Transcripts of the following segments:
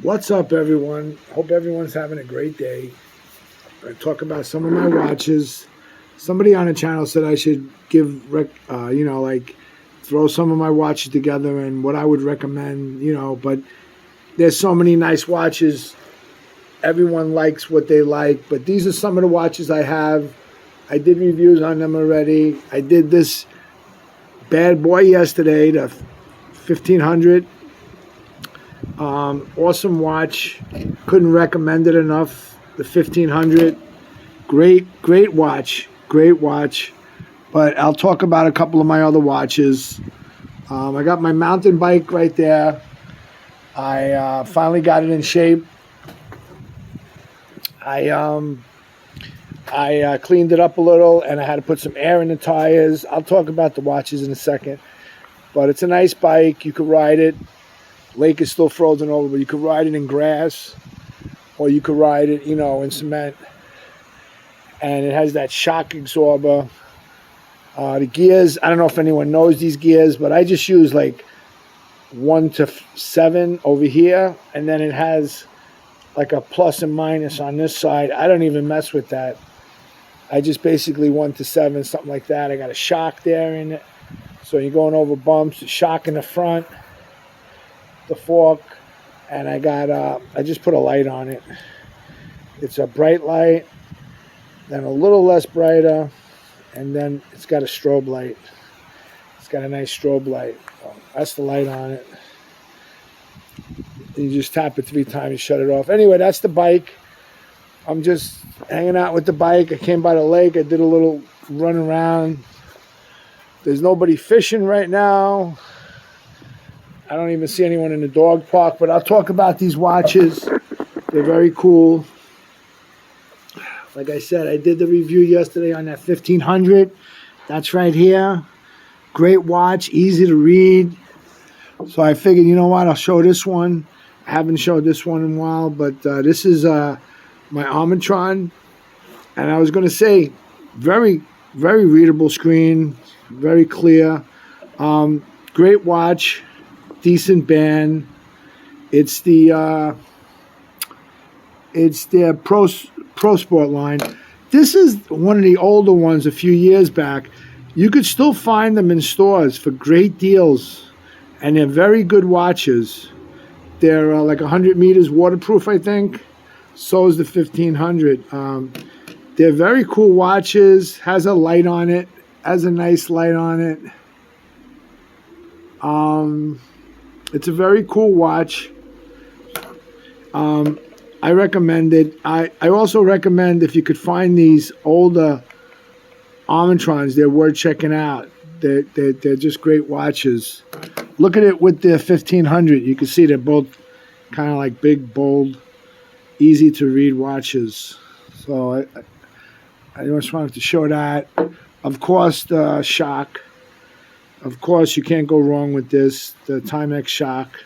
What's up, everyone? Hope everyone's having a great day. I talk about some of my watches. Somebody on the channel said I should like throw some of my watches together and what I would recommend, but there's so many nice watches. Everyone likes what they like, but these are some of the watches I have. I did reviews on them already. I did this bad boy yesterday, the 1500. Awesome watch. Couldn't recommend it enough. The 1500. Great watch. Great watch. But I'll talk about a couple of my other watches. I got my mountain bike right there. I finally got it in shape. I cleaned it up a little, and I had to put some air in the tires. I'll talk about the watches in a second. But it's a nice bike. You could ride it. Lake is still frozen over, but you could ride it in grass, or you could ride it, in cement. And it has that shock absorber. The gears, I don't know if anyone knows these gears, but I just use like 1 to 7 over here, and then it has like a plus and minus on this side. I don't even mess with that. I just basically 1 to 7, something like that. I got a shock there in it, so you're going over bumps. Shock in the front, the fork, and I just put a light on it. It's a bright light, then a little less brighter, and then it's got a strobe light. It's got a nice strobe light. So that's the light on it. You just tap it 3 times, you shut it off. Anyway, that's the bike. I'm just hanging out with the bike. I came by the lake. I did a little run around. There's nobody fishing right now. I don't even see anyone in the dog park, but I'll talk about these watches. They're very cool. Like I said, I did the review yesterday on that 1500. That's right here. Great watch, easy to read. So I figured, you know what, I'll show this one. I haven't showed this one in a while, but this is my Armatron. And I was going to say, very, very readable screen, very clear. Great watch. Decent band. It's their Pro Sport line. This is one of the older ones a few years back. You could still find them in stores for great deals, and they're very good watches. They're like 100 meters waterproof, I think. So is the 1500. They're very cool watches. Has a light on it. Has a nice light on it. It's a very cool watch. I recommend it. I also recommend, if you could find these older Armatrons, they're worth checking out. They're just great watches. Look at it with the 1500. You can see they're both kind of like big, bold, easy to read watches. So I just wanted to show that. Of course, the shock. Of course, you can't go wrong with this, the Timex shock.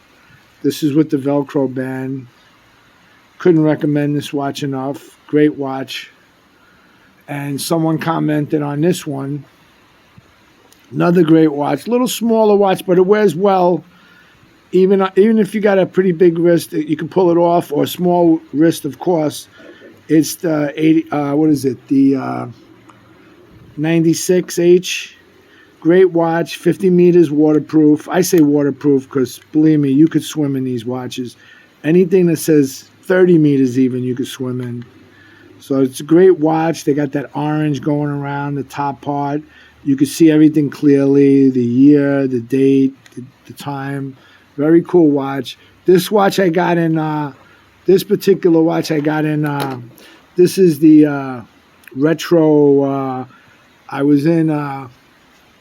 This is with the Velcro band. Couldn't recommend this watch enough. Great watch. And someone commented on this one. Another great watch. Little smaller watch, but it wears well. Even if you got a pretty big wrist, you can pull it off, or a small wrist, of course. It's the 80. What is it? The 96H. Great watch, 50 meters waterproof. I say waterproof because, believe me, you could swim in these watches. Anything that says 30 meters even, you could swim in. So it's a great watch. They got that orange going around the top part. You can see everything clearly, the year, the date, the time. Very cool watch. This watch I got in, this particular watch I got in, this is the retro, I was in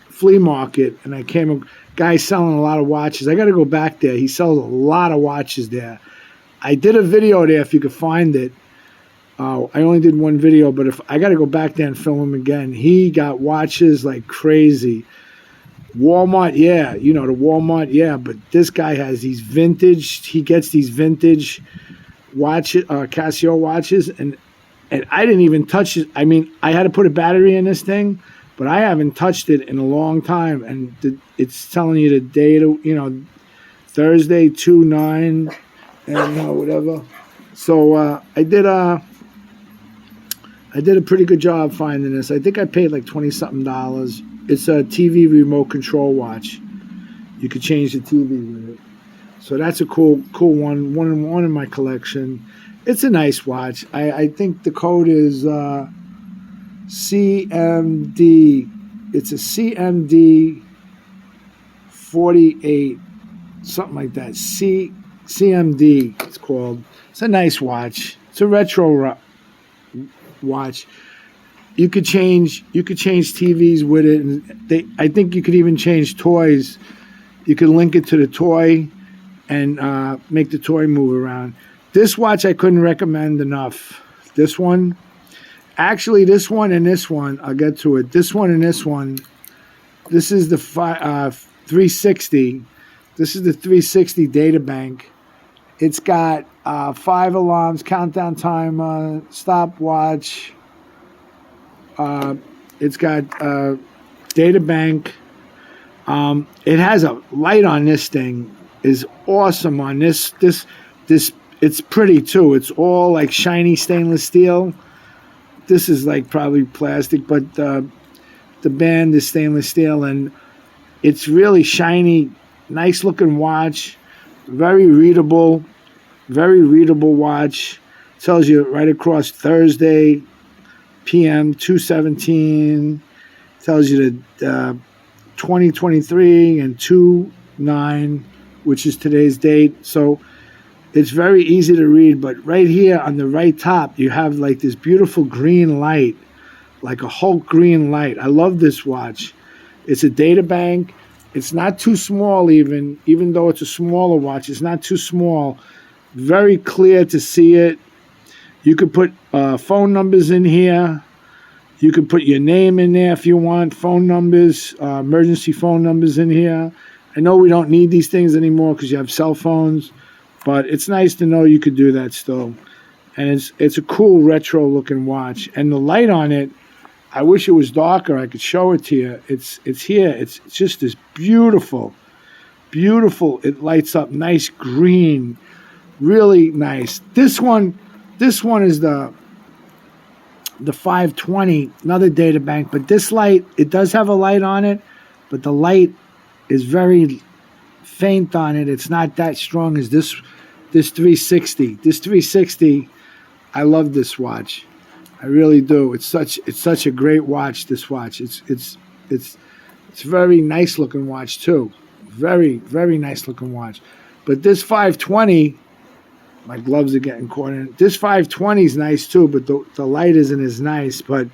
flea market, and I came a guy selling a lot of watches. I got to go back there. He sells a lot of watches there. I did a video there if you could find it. I only did one video, but if I got to go back there and film him again. He got watches like crazy. Walmart, yeah, the Walmart, yeah, but this guy has these vintage. He gets these vintage watches, Casio watches, and I didn't even touch it. I mean, I had to put a battery in this thing, but I haven't touched it in a long time, and it's telling you the date, Thursday 2/9, and whatever. So I did a pretty good job finding this. I think I paid like 20 something dollars. It's a TV remote control watch. You could change the TV with it. So that's a cool one in my collection. It's a nice watch. I think the code is CMD. It's a CMD 48, something like that. CMD it's called. It's a nice watch. It's a retro watch. You could change TVs with it, and I think you could even change toys. You could link it to the toy and make the toy move around. This watch I couldn't recommend enough. This one, actually, this one and this one, I'll get to it. This one and this one. This is the 360. This is the 360 databank. It's got 5 alarms, countdown timer, stopwatch. It's got databank. It has a light on this thing. Is awesome on this. It's pretty too. It's all like shiny stainless steel. This is like probably plastic, but the band is stainless steel, and it's really shiny, nice looking watch. Very readable watch. Tells you right across Thursday, PM 217. Tells you the 2023 and 2/9, which is today's date. So it's very easy to read. But right here on the right top, you have like this beautiful green light, like a Hulk green light. I love this watch. It's a data bank. It's not too small even though it's a smaller watch. It's not too small. Very clear to see it. You could put phone numbers in here. You could put your name in there if you want. Phone numbers, emergency phone numbers in here. I know we don't need these things anymore because you have cell phones, but it's nice to know you could do that still. And it's a cool retro looking watch. And the light on it, I wish it was darker. I could show it to you. It's here. It's just this beautiful. It lights up nice green, really nice. This one is the 520, another data bank. But this light, it does have a light on it, but the light is very faint on it. It's not that strong as this 360. This 360, I love this watch. I really do. It's such a great watch. This watch. It's very nice looking watch too. Very nice looking watch. But this 520, my gloves are getting caught in it. This 520 is nice too, but the light isn't as nice. But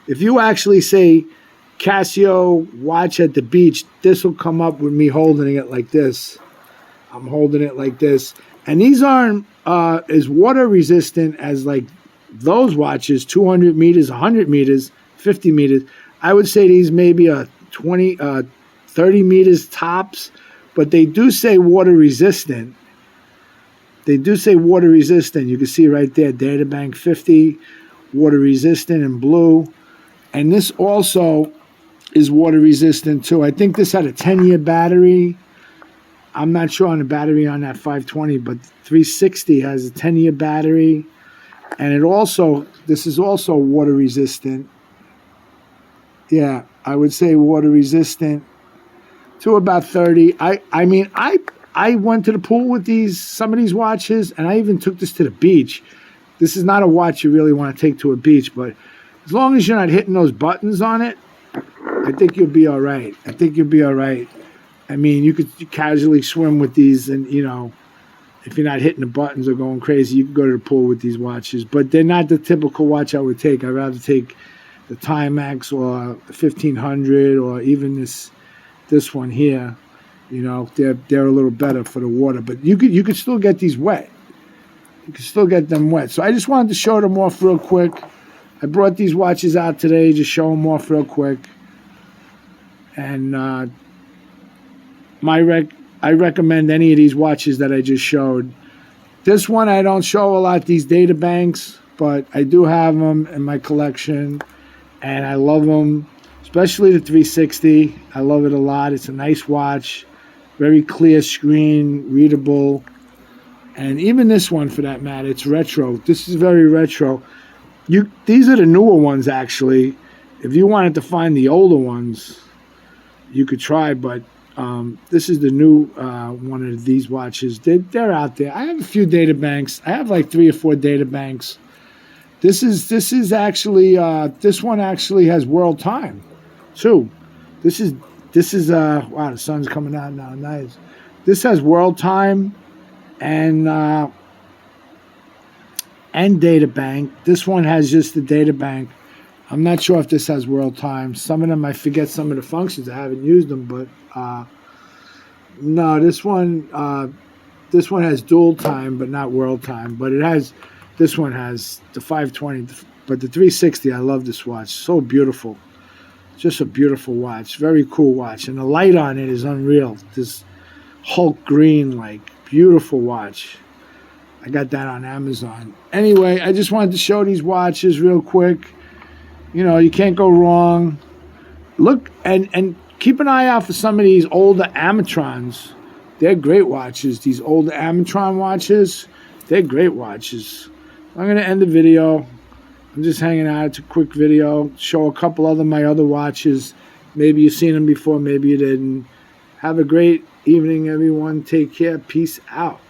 if you actually say Casio watch at the beach, this will come up with me holding it like this. I'm holding it like this, and these aren't as water resistant as like those watches, 200 meters, 100 meters, 50 meters. I would say these maybe a 30 meters tops, but they do say water resistant. You can see right there, Databank 50, water resistant in blue. And this also is water resistant too. I think this had a 10-year battery. I'm not sure on the battery on that 520, but 360 has a 10-year battery. And this is also water resistant. Yeah, I would say water resistant to about 30. I mean, I went to the pool with some of these watches, and I even took this to the beach. This is not a watch you really want to take to a beach, but as long as you're not hitting those buttons on it, I think you'll be all right. I mean, you could casually swim with these, and if you're not hitting the buttons or going crazy, you can go to the pool with these watches. But they're not the typical watch I would take. I'd rather take the Timex or the 1500 or even this one here. They're a little better for the water. But you could still get these wet. You could still get them wet. So I just wanted to show them off real quick. I brought these watches out today, just show them off real quick. And I recommend any of these watches that I just showed. This one I don't show a lot, these data banks, but I do have them in my collection, and I love them, especially the 360. I love it a lot. It's a nice watch, very clear screen, readable. And even this one, for that matter, it's retro. This is very retro. These are the newer ones, actually. If you wanted to find the older ones, you could try, but this is the new one of these watches. They're out there. I have a few data banks. I have like 3 or 4 data banks. This is actually this one actually has world time too. This is wow, the sun's coming out now. Nice. This has world time and data bank. This one has just the data bank. I'm not sure if this has world time. Some of them I forget some of the functions. I haven't used them, but no, this one has dual time, but not world time. But this one has the 520, but the 360. I love this watch. So beautiful, just a beautiful watch. Very cool watch, and the light on it is unreal. This Hulk green, like beautiful watch. I got that on Amazon. Anyway, I just wanted to show these watches real quick. You know, you can't go wrong. Look and keep an eye out for some of these older Amatrons. They're great watches. These older Amatron watches, they're great watches. I'm going to end the video. I'm just hanging out. It's a quick video. Show a couple of my other watches. Maybe you've seen them before. Maybe you didn't. Have a great evening, everyone. Take care. Peace out.